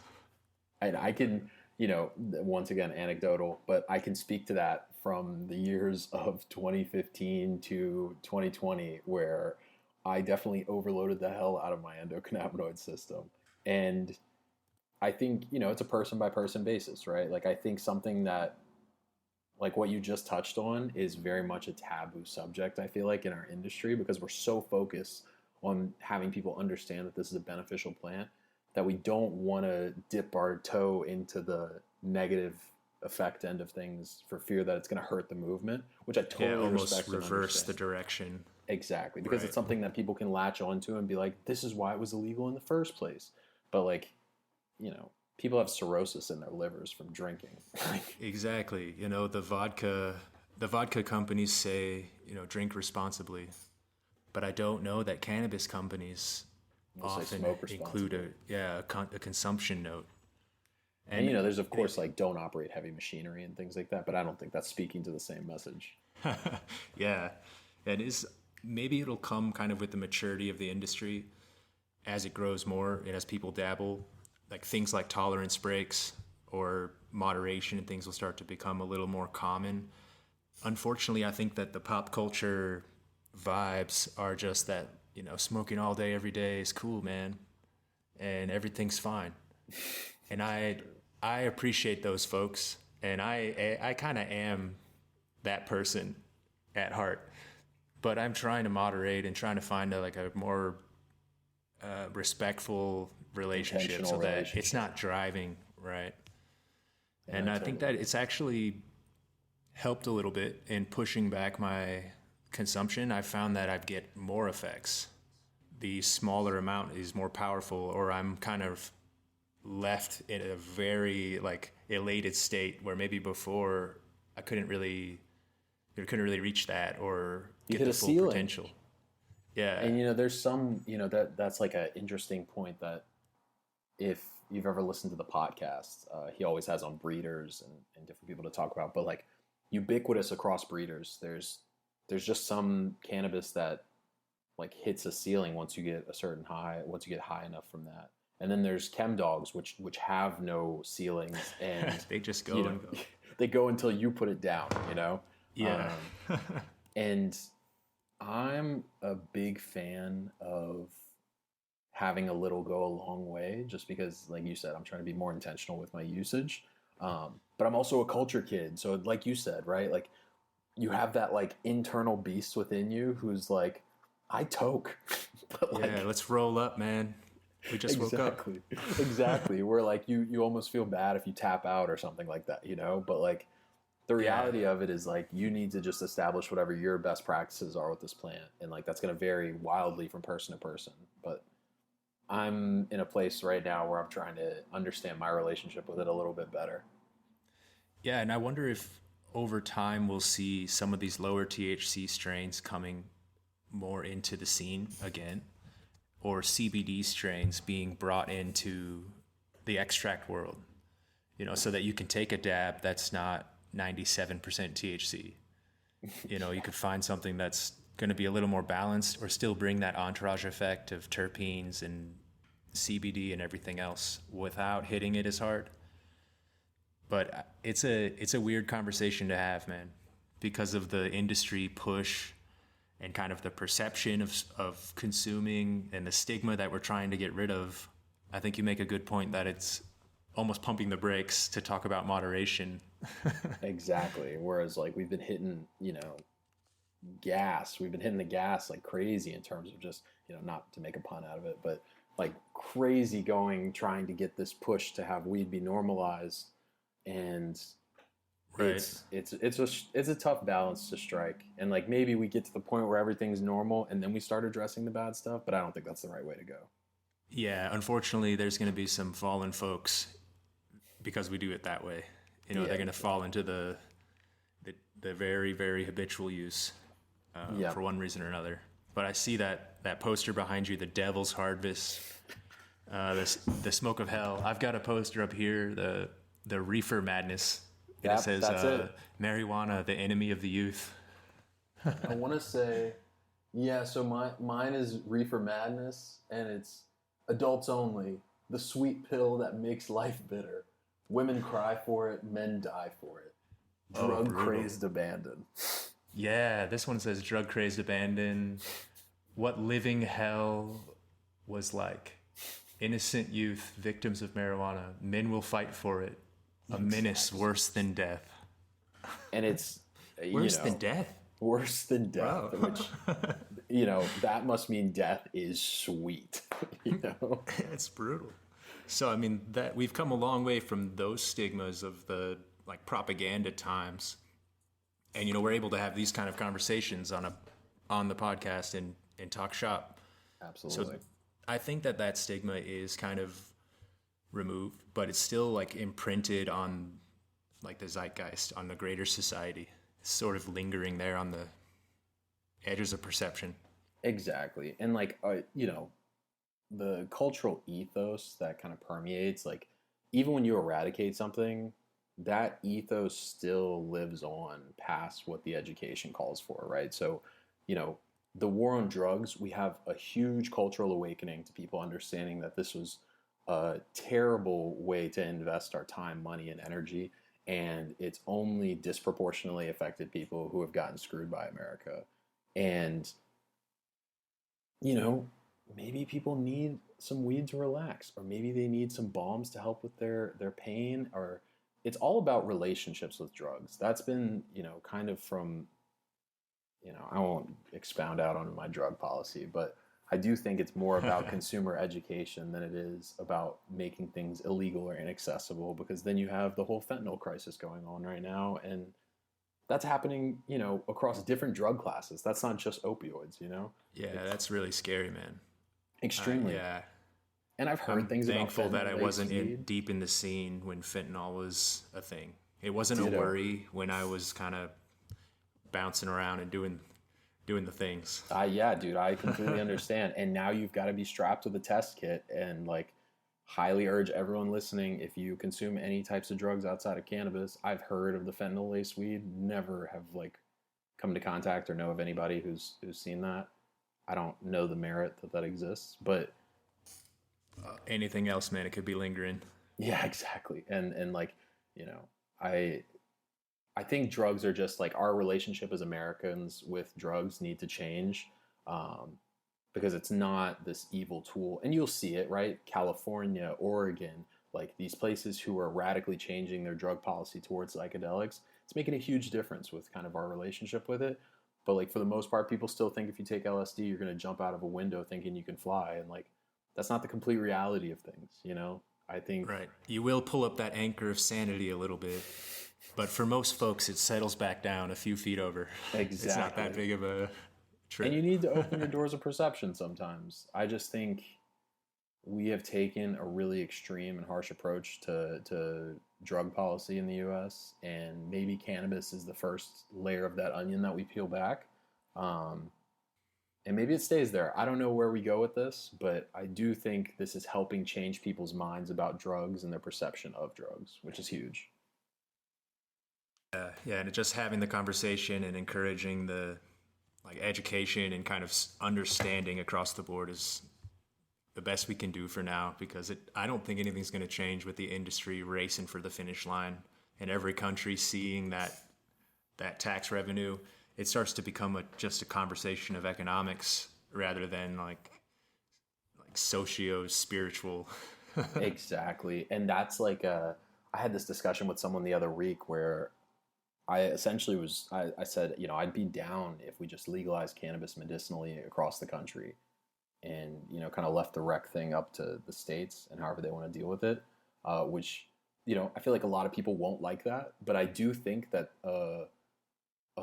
And I can, once again, anecdotal, but I can speak to that from the years of 2015 to 2020, where I definitely overloaded the hell out of my endocannabinoid system. And I think, it's a person by person basis, right? Like I think something that like what you just touched on is very much a taboo subject, I feel like, in our industry, because we're so focused on having people understand that this is a beneficial plant that we don't want to dip our toe into the negative effect end of things for fear that it's going to hurt the movement, which I totally almost respect. Reverse the direction. Exactly, because it's something that people can latch onto and be like, this is why it was illegal in the first place. But like, you know, people have cirrhosis in their livers from drinking. Exactly. You know, the vodka companies say, you know, drink responsibly. But I don't know that cannabis companies often include a consumption note. And you know, there's of course like don't operate heavy machinery and things like that, but I don't think that's speaking to the same message. Yeah. It is. Maybe it'll come kind of with the maturity of the industry as it grows more and as people dabble, like things like tolerance breaks or moderation and things will start to become a little more common. Unfortunately, I think that the pop culture vibes are just that, you know, smoking all day, every day is cool, man. And everything's fine. And I appreciate those folks. And I kind of am that person at heart. But I'm trying to moderate and trying to find a more respectful relationship so that it's not driving, right? Yeah, and I think that it's actually helped a little bit in pushing back my consumption. I found that I get more effects. The smaller amount is more powerful, or I'm kind of left in a very like elated state where maybe before I couldn't really reach that or get the full potential. Yeah. And you know, there's some, you know, that's like an interesting point that if you've ever listened to the podcast, he always has on breeders and different people to talk about, but like ubiquitous across breeders, there's just some cannabis that like hits a ceiling once you get high enough from that. And then there's chem dogs, which have no ceilings and they just go and go. They go until you put it down, you know? Yeah. And I'm a big fan of having a little go a long way, just because, like you said, I'm trying to be more intentional with my usage. But I'm also a culture kid. So like you said, right? Like you have that like internal beast within you who's like, I toke. But like, yeah, let's roll up, man. We just woke up. Exactly. Where like you almost feel bad if you tap out or something like that, you know? But like the reality of it is like you need to just establish whatever your best practices are with this plant. And like that's going to vary wildly from person to person. But I'm in a place right now where I'm trying to understand my relationship with it a little bit better. Yeah, and I wonder if over time we'll see some of these lower THC strains coming more into the scene again, or CBD strains being brought into the extract world, you know, so that you can take a dab that's not 97% THC. You know, you could find something that's going to be a little more balanced or still bring that entourage effect of terpenes and CBD and everything else without hitting it as hard. But it's a weird conversation to have, man, because of the industry push and kind of the perception of consuming and the stigma that we're trying to get rid of. I think you make a good point that it's almost pumping the brakes to talk about moderation. Exactly. Whereas like we've been hitting, you know, we've been hitting the gas like crazy in terms of just, you know, not to make a pun out of it, but like crazy trying to get this push to have weed be normalized. And right. It's a tough balance to strike. And like maybe we get to the point where everything's normal and then we start addressing the bad stuff, but I don't think that's the right way to go. Yeah, unfortunately there's going to be some fallen folks because we do it that way. You know, they're going to fall into the very, very habitual use for one reason or another. But I see that poster behind you, the Devil's Harvest, the Smoke of Hell. I've got a poster up here, the Reefer Madness. And it says, marijuana, the enemy of the youth. I want to say, so mine is Reefer Madness, and it's adults only, the sweet pill that makes life bitter. Women cry for it, men die for it. Drug-crazed abandon. Yeah, this one says drug-crazed abandon. What living hell was like. Innocent youth, victims of marijuana. Men will fight for it. A menace worse than death. And it's, Worse than death. Worse than death, Bro. which, that must mean death is sweet, It's brutal. So, I mean, that we've come a long way from those stigmas of the like propaganda times. And, we're able to have these kind of conversations on the podcast and talk shop. Absolutely. So I think that stigma is kind of removed, but it's still like imprinted on like the zeitgeist, on the greater society, sort of lingering there on the edges of perception. Exactly. And like, the cultural ethos that kind of permeates, like, even when you eradicate something, that ethos still lives on past what the education calls for, right? So, the war on drugs, we have a huge cultural awakening to people understanding that this was a terrible way to invest our time, money, and energy. And it's only disproportionately affected people who have gotten screwed by America. And, maybe people need some weed to relax, or maybe they need some balms to help with their pain, or it's all about relationships with drugs. That's been, kind of from, I won't expound out on my drug policy, but I do think it's more about consumer education than it is about making things illegal or inaccessible, because then you have the whole fentanyl crisis going on right now, and that's happening, across different drug classes. That's not just opioids, Yeah, that's really scary, man. Extremely. Yeah. And I've heard things about thankful that I wasn't weed. deep in the scene when fentanyl was a thing. It wasn't Ditto. a worry when I was kind of bouncing around and doing the things. Yeah, dude, I completely understand. And now you've got to be strapped with a test kit, and like, highly urge everyone listening, if you consume any types of drugs outside of cannabis, I've heard of the fentanyl laced weed, never have like come to contact or know of anybody who's seen that. I don't know the merit that exists, but Anything else, man, it could be lingering. yeah, exactly. And like, I think drugs are just like, our relationship as Americans with drugs need to change, because it's not this evil tool. And you'll see it, right? California, Oregon, like these places who are radically changing their drug policy towards psychedelics. It's making a huge difference with kind of our relationship with it. But like, for the most part, people still think if you take LSD, you're going to jump out of a window thinking you can fly. And like, that's not the complete reality of things, I think. Right. You will pull up that anchor of sanity a little bit, but for most folks, it settles back down a few feet over. Exactly. It's not that big of a trip. And you need to open your doors of perception sometimes. I just think we have taken a really extreme and harsh approach to drug policy in the U.S., and maybe cannabis is the first layer of that onion that we peel back. And maybe it stays there. I don't know where we go with this, but I do think this is helping change people's minds about drugs and their perception of drugs, which is huge. Yeah, and just having the conversation and encouraging the like education and kind of understanding across the board is the best we can do for now, because I don't think anything's going to change with the industry racing for the finish line and every country seeing that tax revenue. It starts to become just a conversation of economics rather than like socio-spiritual. Exactly. And that's like I had this discussion with someone the other week where I essentially I said, I'd be down if we just legalized cannabis medicinally across the country, and, kind of left the rec thing up to the states and however they want to deal with it, which, I feel like a lot of people won't like that. But I do think that a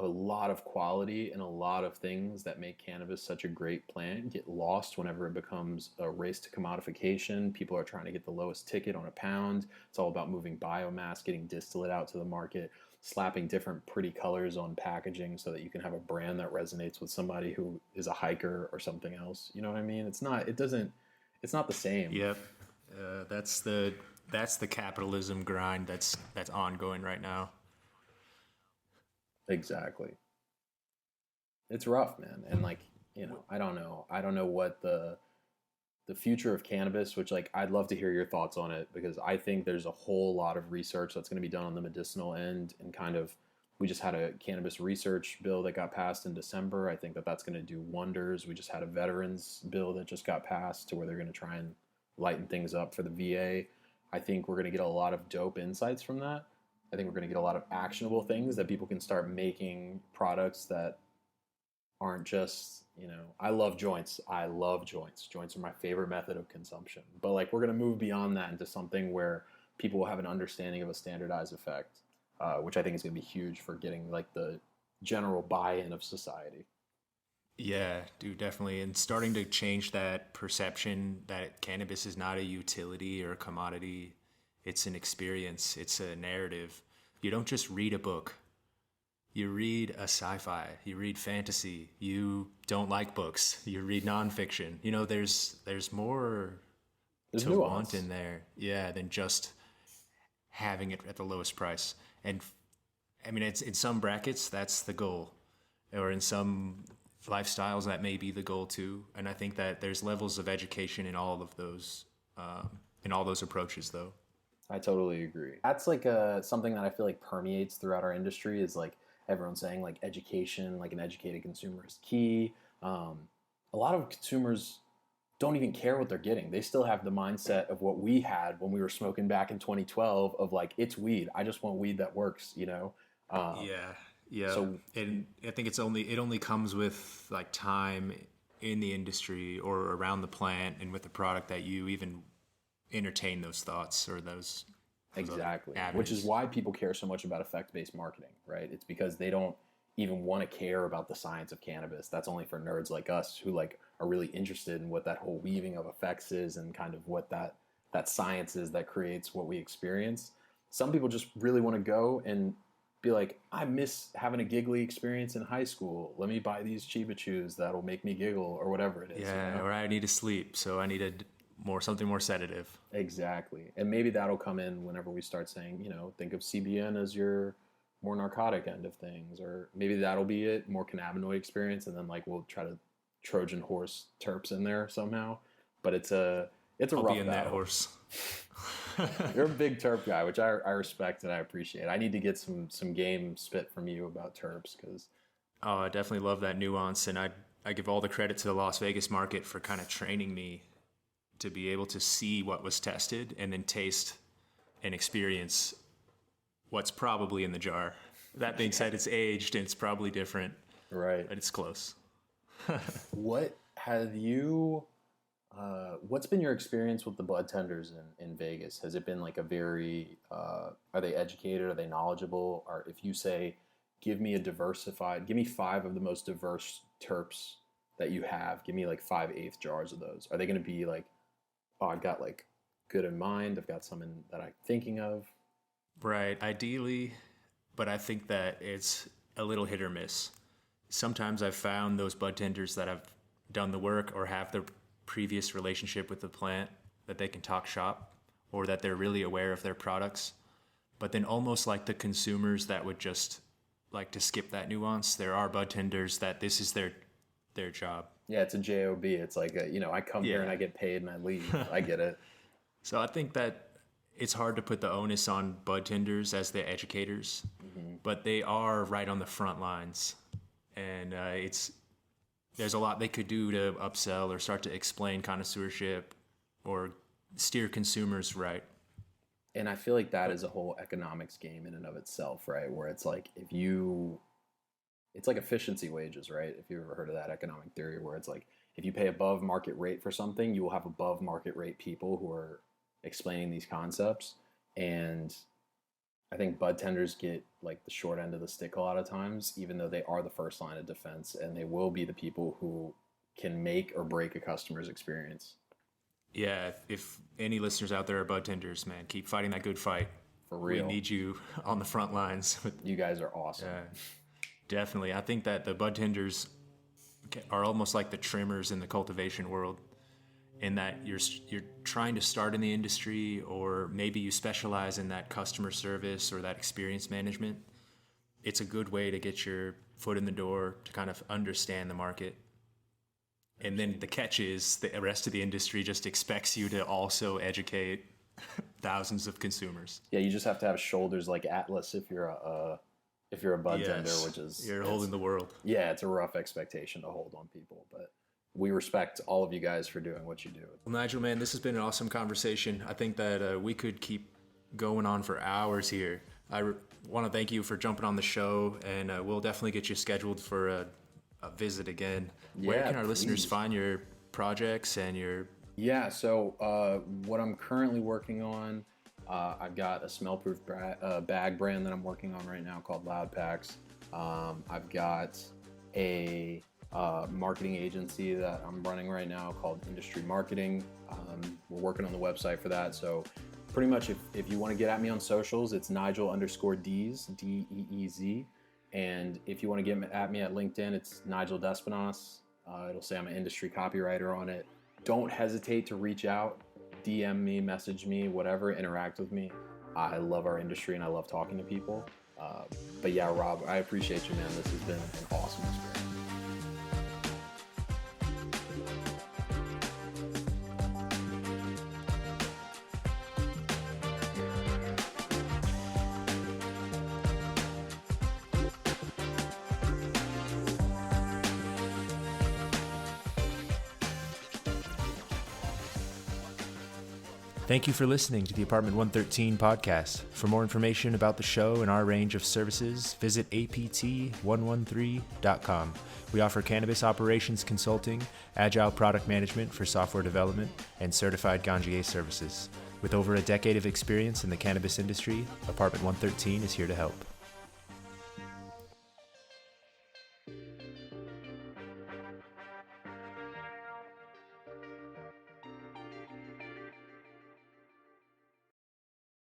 lot of quality and a lot of things that make cannabis such a great plant get lost whenever it becomes a race to commodification. People are trying to get the lowest ticket on a pound. It's all about moving biomass, getting distillate out to the market, slapping different pretty colors on packaging so that you can have a brand that resonates with somebody who is a hiker or something else. You know what I mean? It's not the same. Yep. That's the capitalism grind that's ongoing right now. Exactly. It's rough, man. And like, I don't know what the future of cannabis, which like, I'd love to hear your thoughts on it, because I think there's a whole lot of research that's going to be done on the medicinal end, and kind of, we just had a cannabis research bill that got passed in December. I think that's going to do wonders. We just had a veterans bill that just got passed to where they're going to try and lighten things up for the VA. I think we're going to get a lot of dope insights from that, I think we're going to get a lot of actionable things that people can start making products that aren't just, I love joints. I love joints. Joints are my favorite method of consumption. But like we're going to move beyond that into something where people will have an understanding of a standardized effect, which I think is going to be huge for getting like the general buy-in of society. Yeah, dude, definitely. And starting to change that perception that cannabis is not a utility or a commodity. It's an experience. It's a narrative. You don't just read a book. You read a sci-fi. You read fantasy. You don't like books. You read nonfiction. There's more to nuance. Want in there. Yeah, than just having it at the lowest price. And I mean, it's in some brackets, that's the goal. Or in some lifestyles, that may be the goal too. And I think that there's levels of education in all of those, in all those approaches though. I totally agree. That's like something that I feel like permeates throughout our industry is like everyone's saying like education, like an educated consumer is key. A lot of consumers don't even care what they're getting. They still have the mindset of what we had when we were smoking back in 2012 of like, it's weed. I just want weed that works, Yeah. So, and I think it only comes with like time in the industry or around the plant and with the product that you even entertain those thoughts or those exactly, which is why people care so much about effect-based marketing, right? It's because they don't even want to care about the science of cannabis. That's only for nerds like us who like are really interested in what that whole weaving of effects is and kind of what that science is that creates what we experience. Some people just really want to go and be like, I miss having a giggly experience in high school. Let me buy these Chiba Chews that'll make me giggle or whatever it is. Yeah, or I need to sleep, so I need something more sedative. Exactly. And maybe that'll come in whenever we start saying, think of CBN as your more narcotic end of things, or maybe that'll be it, more cannabinoid experience, and then like we'll try to Trojan horse terps in there somehow. But it's a I'll rough be in battle. that horse. You're a big terp guy, which I respect and I appreciate. I need to get some game spit from you about terps because I definitely love that nuance, and I give all the credit to the Las Vegas market for kind of training me to be able to see what was tested and then taste and experience what's probably in the jar. That being said, it's aged and it's probably different, right? But it's close. What's been your experience with the bud tenders in Vegas? Has it been like a very, are they educated? Are they knowledgeable? Or if you say, give me 5 of the most diverse terps that you have, give me like 5/8 jars of those. Are they going to be like, oh, I've got like good in mind, I've got some that I'm thinking of? Right, ideally, but I think that it's a little hit or miss. Sometimes I've found those bud tenders that have done the work or have the previous relationship with the plant that they can talk shop or that they're really aware of their products. But then almost like the consumers that would just like to skip that nuance, there are bud tenders that this is their job. Yeah, it's a job. It's like, I come here and I get paid and I leave. I get it. So I think that it's hard to put the onus on bud tenders as the educators, but they are right on the front lines. And there's a lot they could do to upsell or start to explain connoisseurship or steer consumers right. And I feel like that is a whole economics game in and of itself, right? Where it's like it's like efficiency wages, right? If you've ever heard of that economic theory where it's like if you pay above market rate for something, you will have above market rate people who are explaining these concepts. And I think bud tenders get like the short end of the stick a lot of times, even though they are the first line of defense and they will be the people who can make or break a customer's experience. Yeah, if any listeners out there are bud tenders, man, keep fighting that good fight. For real. We need you on the front lines. You guys are awesome. Definitely. I think that the bud tenders are almost like the trimmers in the cultivation world, in that you're trying to start in the industry, or maybe you specialize in that customer service or that experience management. It's a good way to get your foot in the door to kind of understand the market. And then the catch is the rest of the industry just expects you to also educate thousands of consumers. Yeah, you just have to have shoulders like Atlas if you're a bud tender, which is you're holding the world. Yeah, it's a rough expectation to hold on people, but we respect all of you guys for doing what you do. Well, Nigel, man, this has been an awesome conversation. I think that we could keep going on for hours here, want to thank you for jumping on the show, and we'll definitely get you scheduled for a visit again. Where can our listeners find your projects and your... Yeah, so what I'm currently working on, I've got a smell-proof bag brand that I'm working on right now called Loud Packs. I've got a marketing agency that I'm running right now called Industree Marketing. We're working on the website for that. So pretty much if you want to get at me on socials, it's Nigel_Deez, Deez. And if you want to get at me at LinkedIn, it's Nigel Despinasse. It'll say I'm an industry copywriter on it. Don't hesitate to reach out, DM me, message me, whatever, interact with me. I love our industry and I love talking to people. But yeah, Rob, I appreciate you, man. This has been an awesome experience. Thank you for listening to the Apartment 113 podcast. For more information about the show and our range of services, visit apt113.com. We offer cannabis operations consulting, agile product management for software development, and certified Ganjier services. With over a decade of experience in the cannabis industry, Apartment 113 is here to help.